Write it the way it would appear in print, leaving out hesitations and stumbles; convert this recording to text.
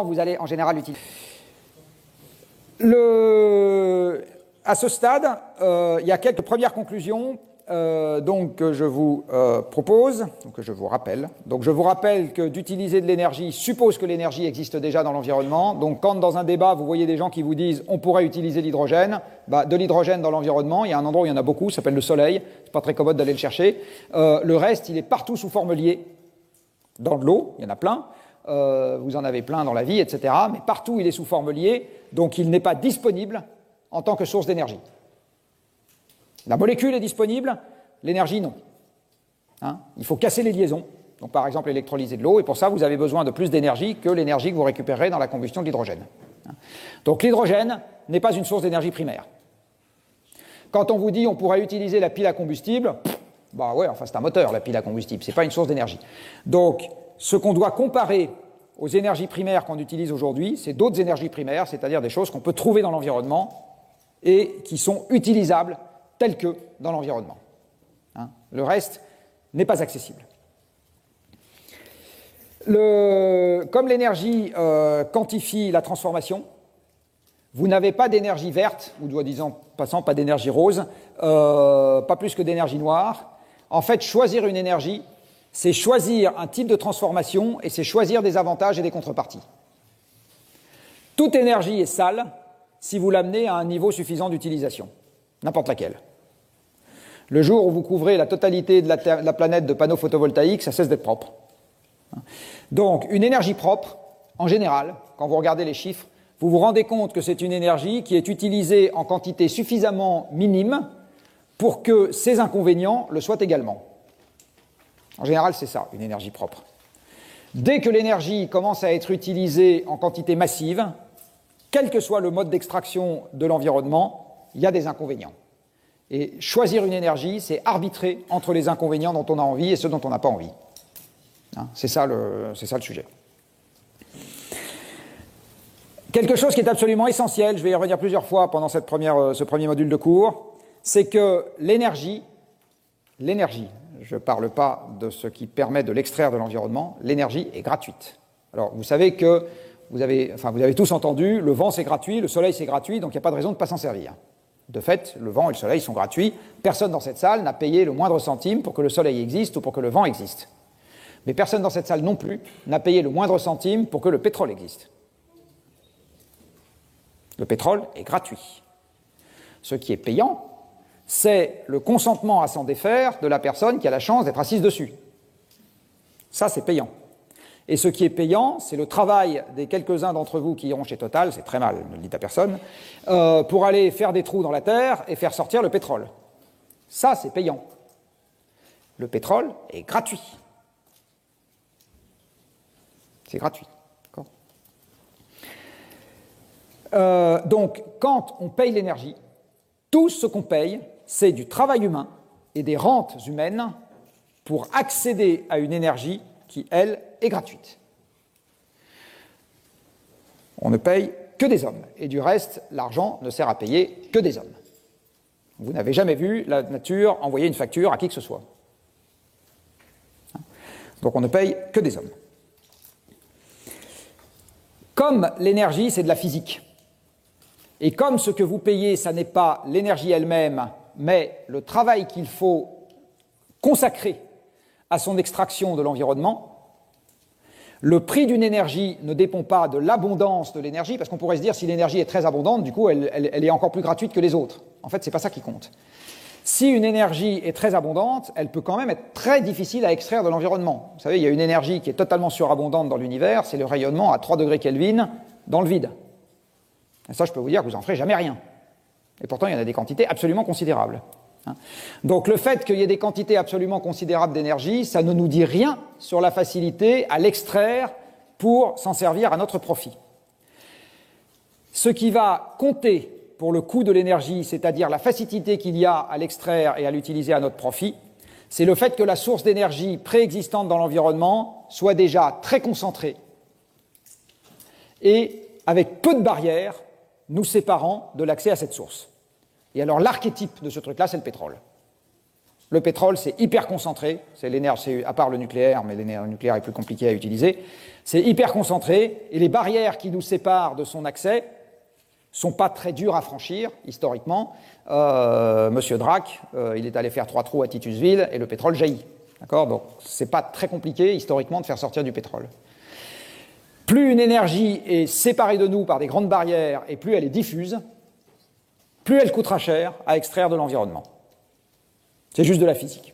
Vous allez en général utiliser. À ce stade, il y a quelques premières conclusions que je vous propose, que je vous rappelle. Donc je vous rappelle que d'utiliser de l'énergie suppose que l'énergie existe déjà dans l'environnement. Donc quand dans un débat, vous voyez des gens qui vous disent on pourrait utiliser l'hydrogène, de l'hydrogène dans l'environnement, il y a un endroit où il y en a beaucoup, ça s'appelle le Soleil, c'est pas très commode d'aller le chercher. Le reste, il est partout sous forme liée. Dans de l'eau, il y en a plein. Vous en avez plein dans la vie, etc. Mais partout, il est sous forme liée, donc il n'est pas disponible en tant que source d'énergie. La molécule est disponible, l'énergie non. Il faut casser les liaisons, donc par exemple électrolyser de l'eau, et pour ça, vous avez besoin de plus d'énergie que l'énergie que vous récupérez dans la combustion de l'hydrogène. Donc l'hydrogène n'est pas une source d'énergie primaire. Quand on vous dit on pourrait utiliser la pile à combustible, c'est un moteur, la pile à combustible, c'est pas une source d'énergie. Donc, ce qu'on doit comparer aux énergies primaires qu'on utilise aujourd'hui, c'est d'autres énergies primaires, c'est-à-dire des choses qu'on peut trouver dans l'environnement et qui sont utilisables telles que dans l'environnement. Le reste n'est pas accessible. Comme l'énergie quantifie la transformation, vous n'avez pas d'énergie verte, ou soi-disant passant pas d'énergie rose, pas plus que d'énergie noire. En fait, choisir une énergie, c'est choisir un type de transformation et c'est choisir des avantages et des contreparties. Toute énergie est sale si vous l'amenez à un niveau suffisant d'utilisation, n'importe laquelle. Le jour où vous couvrez la totalité de la planète de panneaux photovoltaïques, ça cesse d'être propre. Donc, une énergie propre, en général, quand vous regardez les chiffres, vous vous rendez compte que c'est une énergie qui est utilisée en quantité suffisamment minime pour que ses inconvénients le soient également. En général, c'est ça, une énergie propre. Dès que l'énergie commence à être utilisée en quantité massive, quel que soit le mode d'extraction de l'environnement, il y a des inconvénients. Et choisir une énergie, c'est arbitrer entre les inconvénients dont on a envie et ceux dont on n'a pas envie. C'est ça le sujet. Quelque chose qui est absolument essentiel, je vais y revenir plusieurs fois pendant ce premier module de cours, c'est que l'énergie, je ne parle pas de ce qui permet de l'extraire de l'environnement, l'énergie est gratuite. Alors, vous savez que vous avez tous entendu, le vent c'est gratuit, le soleil c'est gratuit, donc il n'y a pas de raison de ne pas s'en servir. De fait, le vent et le soleil sont gratuits, personne dans cette salle n'a payé le moindre centime pour que le soleil existe ou pour que le vent existe. Mais personne dans cette salle non plus n'a payé le moindre centime pour que le pétrole existe. Le pétrole est gratuit. Ce qui est payant, c'est le consentement à s'en défaire de la personne qui a la chance d'être assise dessus. Ça, c'est payant. Et ce qui est payant, c'est le travail des quelques-uns d'entre vous qui iront chez Total, c'est très mal, ne le dites à personne, pour aller faire des trous dans la terre et faire sortir le pétrole. Ça, c'est payant. Le pétrole est gratuit. C'est gratuit. Donc, quand on paye l'énergie, tout ce qu'on paye, c'est du travail humain et des rentes humaines pour accéder à une énergie qui, elle, est gratuite. On ne paye que des hommes. Et du reste, l'argent ne sert à payer que des hommes. Vous n'avez jamais vu la nature envoyer une facture à qui que ce soit. Donc on ne paye que des hommes. Comme l'énergie, c'est de la physique, et comme ce que vous payez, ça n'est pas l'énergie elle-même, mais le travail qu'il faut consacrer à son extraction de l'environnement, le prix d'une énergie ne dépend pas de l'abondance de l'énergie, parce qu'on pourrait se dire si l'énergie est très abondante, du coup elle est encore plus gratuite que les autres. En fait, c'est pas ça qui compte. Si une énergie est très abondante, elle peut quand même être très difficile à extraire de l'environnement. Vous savez, il y a une énergie qui est totalement surabondante dans l'univers, c'est le rayonnement à 3 degrés Kelvin dans le vide. Et ça, je peux vous dire que vous n'en ferez jamais rien. Et pourtant, il y en a des quantités absolument considérables. Donc le fait qu'il y ait des quantités absolument considérables d'énergie, ça ne nous dit rien sur la facilité à l'extraire pour s'en servir à notre profit. Ce qui va compter pour le coût de l'énergie, c'est-à-dire la facilité qu'il y a à l'extraire et à l'utiliser à notre profit, c'est le fait que la source d'énergie préexistante dans l'environnement soit déjà très concentrée et avec peu de barrières nous séparant de l'accès à cette source. Et alors l'archétype de ce truc-là, c'est le pétrole. Le pétrole, c'est hyper concentré, c'est l'énergie, à part le nucléaire, mais l'énergie nucléaire est plus compliqué à utiliser, c'est hyper concentré, et les barrières qui nous séparent de son accès sont pas très dures à franchir, historiquement. Monsieur Drac, il est allé faire 3 trous à Titusville, et le pétrole jaillit. D'accord ? Donc, c'est pas très compliqué, historiquement, de faire sortir du pétrole. Plus une énergie est séparée de nous par des grandes barrières, et plus elle est diffuse, plus elle coûtera cher à extraire de l'environnement. C'est juste de la physique.